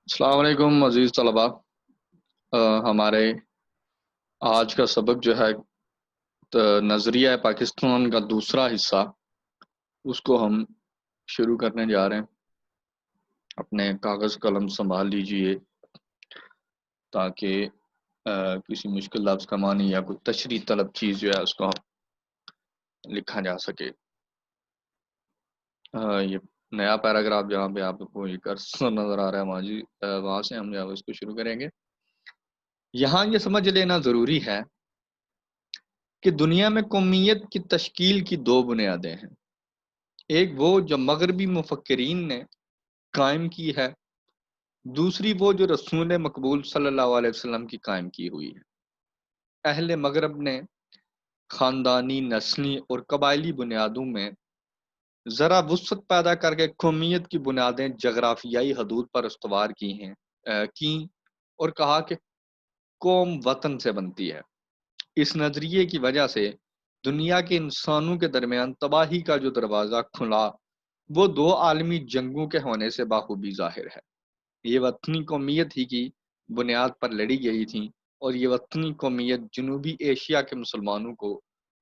السلام علیکم عزیز طلباء۔ ہمارے آج کا سبق جو ہے نظریہ پاکستان کا دوسرا حصہ، اس کو ہم شروع کرنے جا رہے ہیں۔ اپنے کاغذ قلم سنبھال لیجئے تاکہ کسی مشکل لفظ کا معنی یا کوئی تشریح طلب چیز جو ہے اس کو لکھا جا سکے۔ یہ نیا پیراگراف جہاں پہ آپ کو یہ کرسر نظر آ رہا ہے وہاں سے ہم جو ہے اس کو شروع کریں گے۔ یہاں یہ سمجھ لینا ضروری ہے کہ دنیا میں قومیت کی تشکیل کی دو بنیادیں ہیں۔ ایک وہ جو مغربی مفکرین نے قائم کی ہے، دوسری وہ جو رسول مقبول صلی اللہ علیہ وسلم کی قائم کی ہوئی ہے۔ اہل مغرب نے خاندانی، نسلی اور قبائلی بنیادوں میں ذرا وسعت پیدا کر کے قومیت کی بنیادیں جغرافیائی حدود پر استوار کی اور کہا کہ قوم وطن سے بنتی ہے۔ اس نظریے کی وجہ سے دنیا کے انسانوں کے درمیان تباہی کا جو دروازہ کھلا، وہ دو عالمی جنگوں کے ہونے سے بخوبی ظاہر ہے۔ یہ وطنی قومیت ہی کی بنیاد پر لڑی گئی تھی، اور یہ وطنی قومیت جنوبی ایشیا کے مسلمانوں کو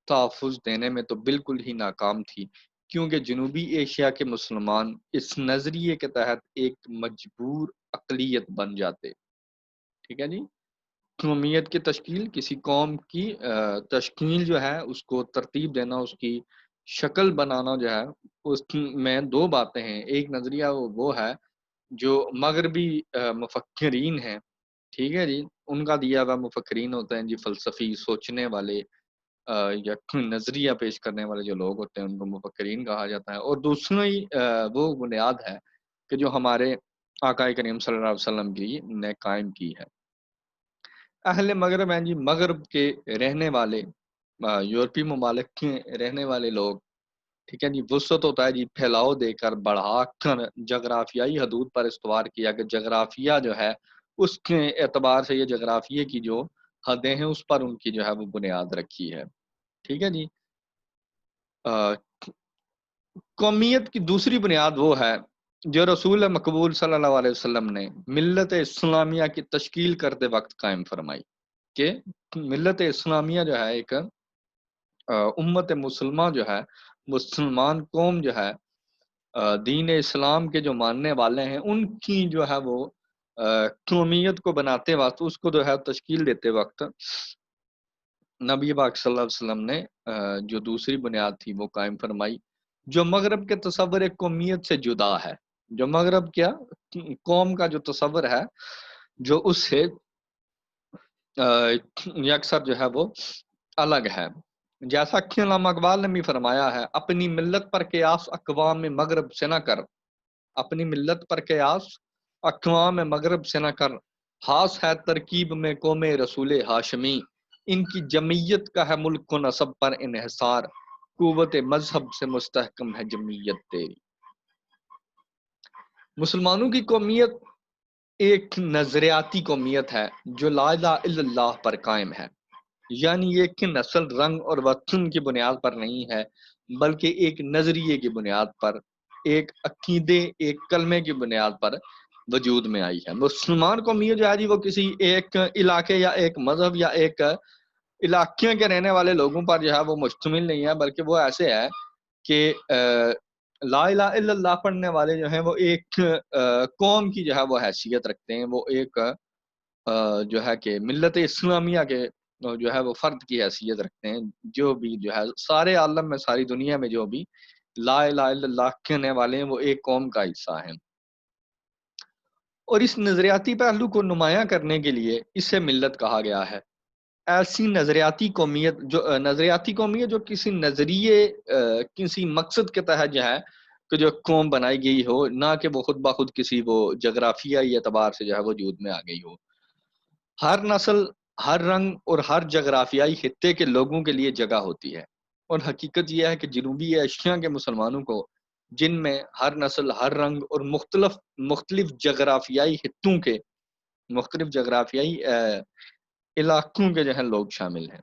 تحفظ دینے میں تو بالکل ہی ناکام تھی، کیونکہ جنوبی ایشیا کے مسلمان اس نظریے کے تحت ایک مجبور اقلیت بن جاتے۔ ٹھیک ہے جی۔ قومیت کی تشکیل، کسی قوم کی تشکیل جو ہے اس کو ترتیب دینا، اس کی شکل بنانا جو ہے، اس میں دو باتیں ہیں۔ ایک نظریہ وہ ہے جو مغربی مفکرین ہیں، ٹھیک ہے جی، ان کا دیا ہوا مفکرین ہوتے ہیں جی، فلسفی سوچنے والے یا نظریہ پیش کرنے والے جو لوگ ہوتے ہیں ان کو مفکرین کہا جاتا ہے۔ اور دوسری وہ بنیاد ہے کہ جو ہمارے آقا کریم صلی اللہ علیہ وسلم کی نے قائم کی ہے۔ اہل مغرب ہیں جی، مغرب کے رہنے والے، یورپی ممالک کے رہنے والے لوگ، ٹھیک ہے جی۔ وسعت ہوتا ہے جی پھیلاؤ دے کر، بڑھا کر جغرافیائی حدود پر استوار کیا کہ جغرافیہ جو ہے اس کے اعتبار سے، یہ جغرافیے کی جو حدیں ہیں اس پر ان کی جو ہے وہ بنیاد رکھی ہے۔ ٹھیک ہے جی۔ قومیت کی دوسری بنیاد وہ ہے جو رسول مقبول صلی اللہ علیہ وسلم نے ملت اسلامیہ کی تشکیل کرتے وقت قائم فرمائی، کہ ملت اسلامیہ جو ہے ایک امت مسلمہ جو ہے، مسلمان قوم جو ہے، دین اسلام کے جو ماننے والے ہیں، ان کی جو ہے وہ قومیت کو بناتے وقت، اس کو جو ہے تشکیل دیتے وقت، نبی پاک صلی اللہ علیہ وسلم نے جو دوسری بنیاد تھی وہ قائم فرمائی، جو مغرب کے تصور قومیت سے جدا ہے۔ جو مغرب کیا قوم کا جو تصور ہے، جو اس سے اکثر جو ہے وہ الگ ہے۔ جیسا کہ علامہ اقبال نے بھی فرمایا ہے، اپنی ملت پر قیاس اقوام مغرب سے نہ کر، اپنی ملت پر قیاس اقوام مغرب سے نہ کر، خاص ہے ترکیب میں قوم رسول ہاشمی، ان کی جمعیت کا ہے ملک و نسب پر انحصار، قوت مذہب سے مستحکم ہے جمعیت تیری۔ مسلمانوں کی قومیت ایک نظریاتی قومیت ہے جو لا الہ الا اللہ پر قائم ہے، یعنی ایک نسل، رنگ اور وطن کی بنیاد پر نہیں ہے، بلکہ ایک نظریے کی بنیاد پر، ایک عقیدے، ایک کلمے کی بنیاد پر وجود میں آئی ہے۔ مسلمان قومیت جو ہے جی، وہ کسی ایک علاقے یا ایک مذہب یا ایک علاقے کے رہنے والے لوگوں پر جو ہے وہ مشتمل نہیں ہے، بلکہ وہ ایسے ہے کہ لا الہ الا اللہ پڑھنے والے جو ہیں وہ ایک قوم کی جو ہے وہ حیثیت رکھتے ہیں، وہ ایک جو ہے کہ ملت اسلامیہ کے جو ہے وہ فرد کی حیثیت رکھتے ہیں، جو بھی جو ہے سارے عالم میں، ساری دنیا میں جو بھی لا الہ الا اللہ کہنے والے ہیں وہ ایک قوم کا حصہ ہیں۔ اور اس نظریاتی پہلو کو نمایاں کرنے کے لیے اسے ملت کہا گیا ہے۔ ایسی نظریاتی قومیت جو کسی نظریے، کسی مقصد کے تحت جو ہے کہ جو قوم بنائی گئی ہو، نہ کہ وہ خود بخود کسی وہ جغرافیائی اعتبار سے جو ہے وجود میں آ گئی ہو۔ ہر نسل، ہر رنگ اور ہر جغرافیائی خطے کے لوگوں کے لیے جگہ ہوتی ہے، اور حقیقت یہ ہے کہ جنوبی ایشیا کے مسلمانوں کو، جن میں ہر نسل، ہر رنگ اور مختلف جغرافیائی خطوں کے، مختلف جغرافیائی علاقوں کے جو ہیں لوگ شامل ہیں،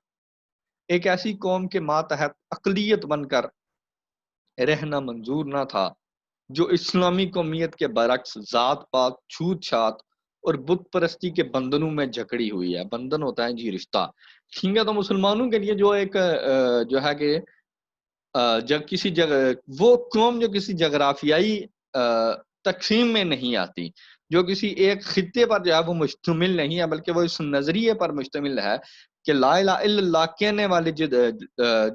ایک ایسی قوم کے ماتحت اقلیت بن کر رہنا منظور نہ تھا جو اسلامی قومیت کے برعکس ذات پات، چھوت چھات اور بت پرستی کے بندنوں میں جکڑی ہوئی ہے. بندن ہوتا ہے جی رشتہ. ٹھیک ہے. تو مسلمانوں کے لیے جو ایک جو ہے کہ جب کسی جگہ وہ قوم جو کسی جغرافیائی تقسیم میں نہیں آتی، جو کسی ایک خطے پر جو ہے وہ مشتمل نہیں ہے، بلکہ وہ اس نظریے پر مشتمل ہے کہ لا الہ الا اللہ کہنے والے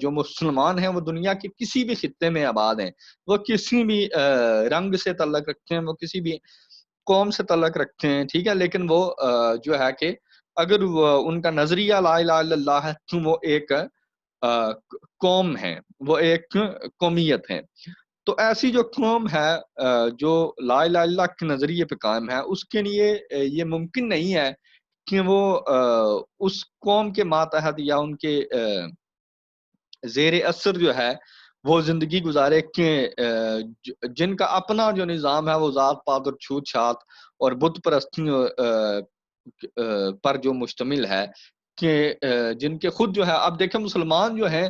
جو مسلمان ہیں وہ دنیا کے کسی بھی خطے میں آباد ہیں، وہ کسی بھی رنگ سے تعلق رکھتے ہیں، وہ کسی بھی قوم سے تعلق رکھتے ہیں. ٹھیک ہے. لیکن وہ جو ہے کہ اگر ان کا نظریہ لا الہ الا اللہ ہے تو وہ ایک قوم ہے، وہ ایک قومیت ہے. تو ایسی جو قوم ہے جو لا الہ الا اللہ کے نظریے پہ قائم ہے، اس کے لیے یہ ممکن نہیں ہے کہ وہ اس قوم کے ماتحت یا ان کے زیر اثر جو ہے وہ زندگی گزارے کہ جن کا اپنا جو نظام ہے وہ ذات پات اور چھوت چھات اور بت پرستی پر جو مشتمل ہے، کہ جن کے خود جو ہے، اب دیکھیں مسلمان جو ہیں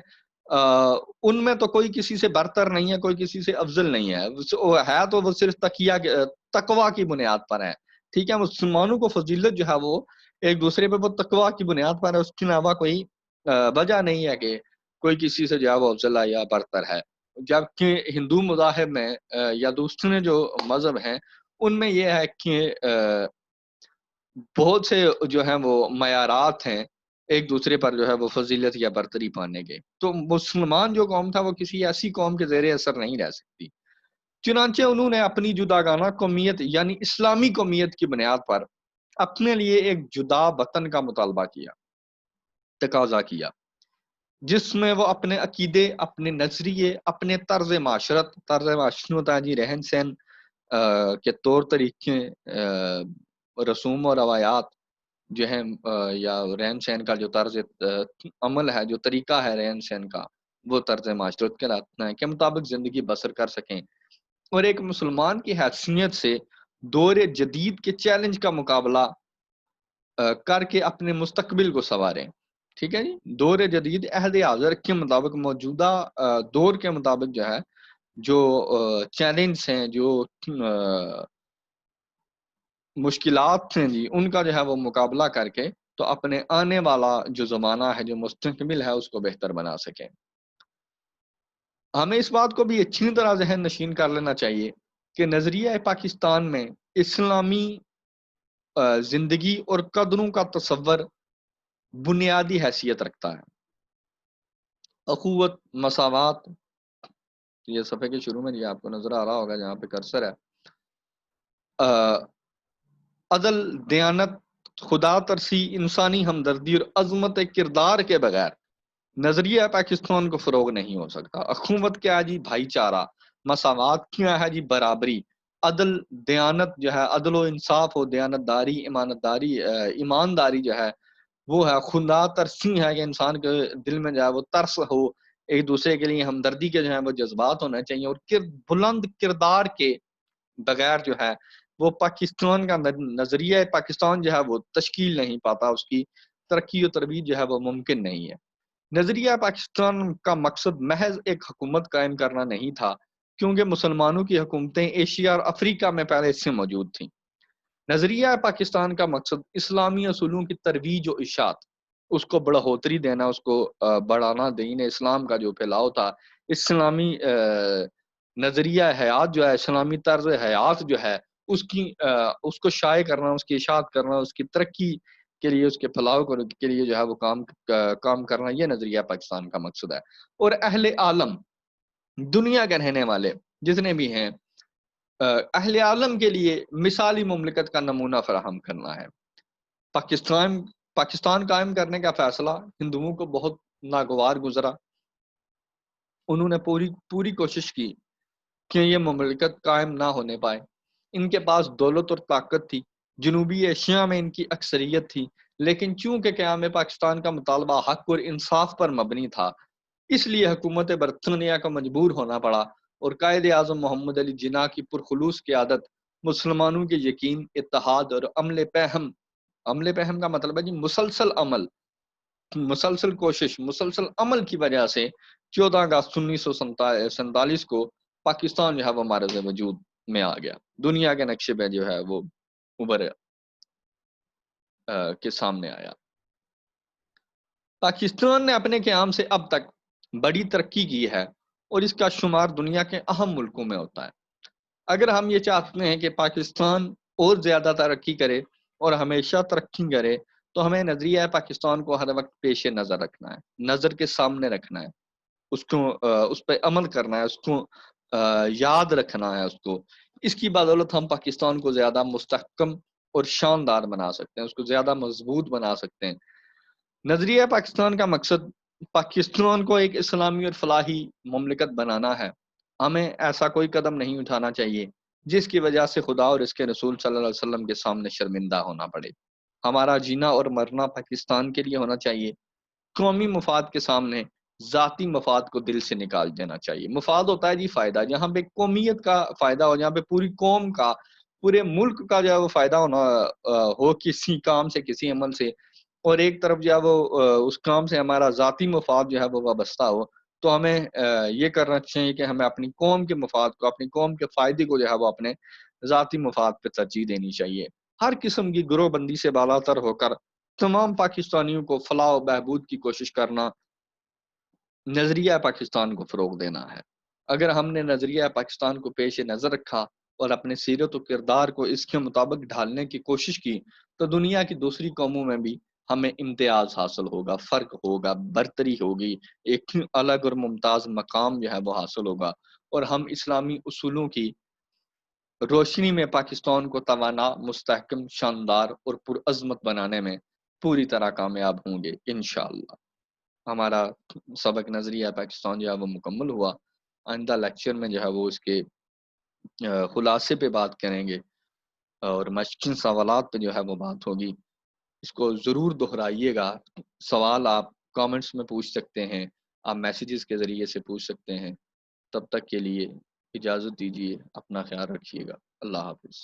ان میں تو کوئی کسی سے برتر نہیں ہے، کوئی کسی سے افضل نہیں ہے، وہ ہے تو وہ صرف تقوی کی بنیاد پر ہے. ٹھیک ہے. مسلمانوں کو فضیلت جو ہے وہ ایک دوسرے پہ وہ تقوی کی بنیاد پر ہے، اس کے علاوہ کوئی وجہ نہیں ہے کہ کوئی کسی سے جو ہے وہ افضل ہے یا برتر ہے. جبکہ ہندو مذاہب میں یا دوسرے جو مذہب ہیں ان میں یہ ہے کہ بہت سے جو ہیں وہ معیارات ہیں ایک دوسرے پر جو ہے وہ فضیلت یا برتری پانے کے. تو مسلمان جو قوم تھا وہ کسی ایسی قوم کے زیر اثر نہیں رہ سکتی. چنانچہ انہوں نے اپنی جداگانہ قومیت یعنی اسلامی قومیت کی بنیاد پر اپنے لیے ایک جدا وطن کا مطالبہ کیا، تقاضا کیا، جس میں وہ اپنے عقیدے، اپنے نظریے، اپنے طرز معاشرت ہوتا ہے جی، رہن سہن کے طور طریقے، رسوم اور روایات جو ہیں یا رہن سہن کا جو طرز عمل ہے، جو طریقہ ہے رہن سہن کا، وہ طرز معاشرت کہلاتا ہے، کے مطابق زندگی بسر کر سکیں اور ایک مسلمان کی حیثیت سے دور جدید کے چیلنج کا مقابلہ کر کے اپنے مستقبل کو سنواریں. ٹھیک ہے جی. دور جدید عہد حاضر کے مطابق، موجودہ دور کے مطابق جو ہے جو چیلنج ہیں، جو مشکلات ہیں جی، ان کا جو ہے وہ مقابلہ کر کے تو اپنے آنے والا جو زمانہ ہے، جو مستقبل ہے، اس کو بہتر بنا سکیں. ہمیں اس بات کو بھی اچھی طرح ذہن نشین کر لینا چاہیے کہ نظریہ پاکستان میں اسلامی زندگی اور قدروں کا تصور بنیادی حیثیت رکھتا ہے. اخوت، مساوات، یہ صفحے کے شروع میں یہ آپ کو نظر آ رہا ہوگا جہاں پہ کرسر ہے، عدل، دیانت، خدا ترسی، انسانی ہمدردی اور عظمت کردار کے بغیر نظریہ پاکستان کو فروغ نہیں ہو سکتا. اخوت کیا ہے جی؟ بھائی چارہ. مساوات کیا ہے جی؟ برابری. عدل، دیانت جو ہے، عدل و انصاف ہو، دیانت داری، ایمانداری جو ہے وہ ہے. خدا ترسی ہے کہ انسان کے دل میں جو ہے وہ ترس ہو، ایک دوسرے کے لیے ہمدردی کے جو ہے وہ جذبات ہونا چاہیے، اور بلند کردار کے بغیر جو ہے وہ پاکستان کا نظریہ پاکستان جو ہے وہ تشکیل نہیں پاتا، اس کی ترقی و ترویج جو ہے وہ ممکن نہیں ہے. نظریہ پاکستان کا مقصد محض ایک حکومت قائم کرنا نہیں تھا، کیونکہ مسلمانوں کی حکومتیں ایشیا اور افریقہ میں پہلے سے موجود تھیں. نظریہ پاکستان کا مقصد اسلامی اصولوں کی ترویج و اشاعت، اس کو بڑھوتری دینا، اس کو بڑھانا، دین اسلام کا جو پھیلاؤ تھا، اسلامی نظریہ حیات جو ہے، اسلامی طرز حیات جو ہے، اس کو شائع کرنا، اس کی اشاعت کرنا، اس کی ترقی کے لیے، اس کے پھیلاؤ کے لیے جو ہے وہ کام کرنا، یہ نظریہ پاکستان کا مقصد ہے. اور اہل عالم، دنیا کے رہنے والے جتنے بھی ہیں، اہل عالم کے لیے مثالی مملکت کا نمونہ فراہم کرنا ہے. پاکستان قائم کرنے کا فیصلہ ہندوؤں کو بہت ناگوار گزرا. انہوں نے پوری کوشش کی کہ یہ مملکت قائم نہ ہونے پائے. ان کے پاس دولت اور طاقت تھی، جنوبی ایشیا میں ان کی اکثریت تھی، لیکن چونکہ قیام پاکستان کا مطالبہ حق اور انصاف پر مبنی تھا، اس لیے حکومت برطانیہ کو مجبور ہونا پڑا، اور قائد اعظم محمد علی جناح کی پرخلوص قیادت، مسلمانوں کے یقین، اتحاد اور عمل پہم کا مطلب ہے جی مسلسل عمل، مسلسل کوشش، مسلسل عمل کی وجہ سے 14 اگست 1947 کو پاکستان جو ہے وہ معرض وجود میں آ گیا، دنیا کے نقشے پہ جو ہے وہ ابھرا. کے سامنے آیا۔ پاکستان نے اپنے قیام سے اب تک بڑی ترقی کی ہے اور اس کا شمار دنیا کے اہم ملکوں میں ہوتا ہے۔ اگر ہم یہ چاہتے ہیں کہ پاکستان اور زیادہ ترقی کرے اور ہمیشہ ترقی کرے تو ہمیں نظریہ پاکستان کو ہر وقت پیش نظر رکھنا ہے، نظر کے سامنے رکھنا ہے، اس کو اس پہ عمل کرنا ہے، اس کو یاد رکھنا ہے اس کو۔ اس کی بدولت ہم پاکستان کو زیادہ مستحکم اور شاندار بنا سکتے ہیں، اس کو زیادہ مضبوط بنا سکتے ہیں۔ نظریہ پاکستان کا مقصد پاکستان کو ایک اسلامی اور فلاحی مملکت بنانا ہے۔ ہمیں ایسا کوئی قدم نہیں اٹھانا چاہیے جس کی وجہ سے خدا اور اس کے رسول صلی اللہ علیہ وسلم کے سامنے شرمندہ ہونا پڑے۔ ہمارا جینا اور مرنا پاکستان کے لیے ہونا چاہیے، قومی مفاد کے سامنے ذاتی مفاد کو دل سے نکال دینا چاہیے۔ مفاد ہوتا ہے جی فائدہ، جہاں پہ قومیت کا فائدہ ہو، جہاں پہ پوری قوم کا، پورے ملک کا جو ہے وہ فائدہ ہونا ہو کسی کام سے، کسی عمل سے، اور ایک طرف جو ہے وہ اس کام سے ہمارا ذاتی مفاد جو ہے وہ وابستہ ہو، تو ہمیں یہ کرنا چاہیے کہ ہمیں اپنی قوم کے مفاد کو، اپنی قوم کے فائدے کو جو ہے وہ اپنے ذاتی مفاد پہ ترجیح دینی چاہیے۔ ہر قسم کی گروہ بندی سے بالاتر ہو کر تمام پاکستانیوں کو فلاح و بہبود کی کوشش کرنا نظریہ پاکستان کو فروغ دینا ہے۔ اگر ہم نے نظریہ پاکستان کو پیش نظر رکھا اور اپنے سیرت و کردار کو اس کے مطابق ڈھالنے کی کوشش کی تو دنیا کی دوسری قوموں میں بھی ہمیں امتیاز حاصل ہوگا، فرق ہوگا، برتری ہوگی، ایک الگ اور ممتاز مقام جو ہے وہ حاصل ہوگا، اور ہم اسلامی اصولوں کی روشنی میں پاکستان کو توانا، مستحکم، شاندار اور پرعظمت بنانے میں پوری طرح کامیاب ہوں گے انشاءاللہ۔ ہمارا سبق نظریہ پاکستان جو ہے وہ مکمل ہوا۔ آئندہ لیکچر میں جو ہے وہ اس کے خلاصے پہ بات کریں گے اور مشکل سوالات پہ جو ہے وہ بات ہوگی۔ اس کو ضرور دہرائیے گا۔ سوال آپ کامنٹس میں پوچھ سکتے ہیں، آپ میسیجز کے ذریعے سے پوچھ سکتے ہیں۔ تب تک کے لیے اجازت دیجیے، اپنا خیال رکھیے گا۔ اللہ حافظ۔